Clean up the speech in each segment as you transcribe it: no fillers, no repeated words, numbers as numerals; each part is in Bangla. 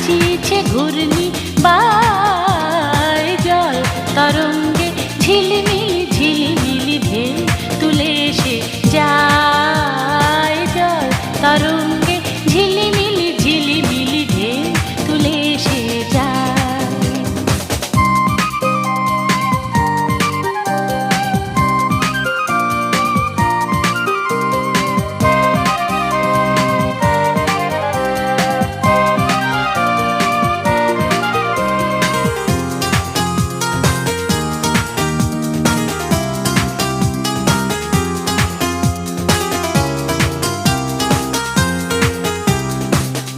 নাচিয়েছে ঘূর্ণি বাই জল তরঙ্গে ঝিলিমিলি ঝিলিমিলি ঢেউ তুলে এসে যায় জল তরঙ্গে ঝিলিমিলি ঝিলিমিলি ঢেউ তুলে এসে যায়।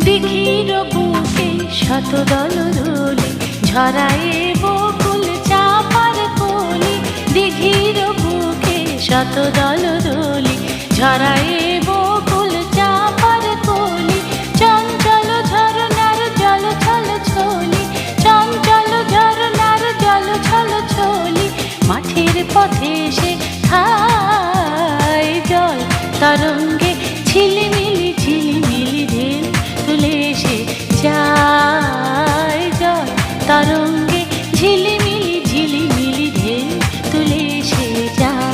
দিঘির বুকে শত দল দোলে ঝরায়ে বকুল চাপার কলি দিঘির বুকে শত দল দোলে ঝরায়ে বকুল চাপার কলি চঞ্চল ঝরনার জল ছল ছলি চঞ্চল ঝরনার জল ছল ছলি মাঠের পথে সে খায় জল তরঙ্গে ঝিলিমিলি ঝিলিমিলি ঢেউ তুলে এসে যায় জল তরঙ্গে ঝিলিমিলি ঝিলিমিলি ঢেউ তুলে এসে যায়।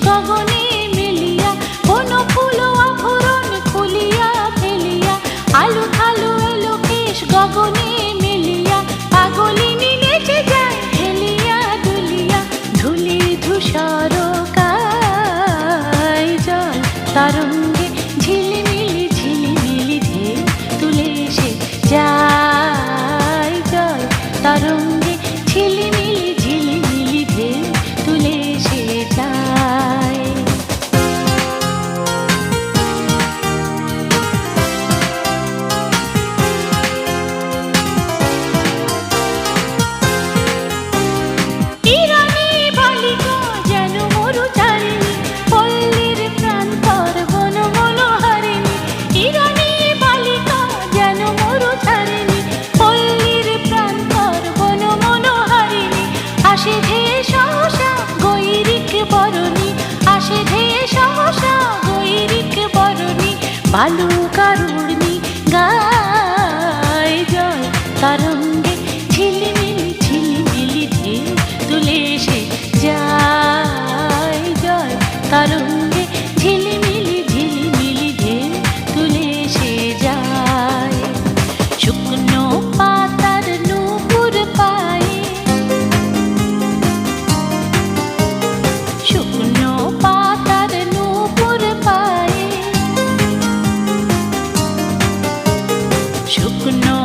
গগনে মেলিয়া বন ফুল আভরণ খুলিয়া ফেলিয়া আলু থালু এলো কেশ গগনে মেলিয়া পাগলিনী নেচে যায় হেলিয়া দুলিয়া ধুলি ধূসর কায় জল তরঙ্গে ঝিলিমিলি ঝিলিমিলি ঢেউ তুলে এসে যায় জল তরঙ্গে ঝিলিমিলি ঝিলিমিলি ঢেউ তুলে এসে যায়। ইরানী বালিকা যেন মরুচারিণী পল্লীর প্রান্তর বন মনোহারিণী ইরানী বালিকা যেন মরুচারিণী পল্লীর প্রান্তর বন মনোহারিণী আসে ধেয়ে সহসা গৈরিক বরণী আসে ধেয়ে সহসা গৈরিক বরণী বালুকারুর্ণী গায় জল তরঙ্গে ঝিলিমিলি ঝিলিমিলি ঢেউ তুলে এসে যায় জল তরঙ্গে ঝিলিমিলি ঝিলিমিলি ঢেউ তুলে এসে যায়। শুকনো পাতার নূপুর পায়ে শুকনো পাতার নূপুর পায়ে শুকনো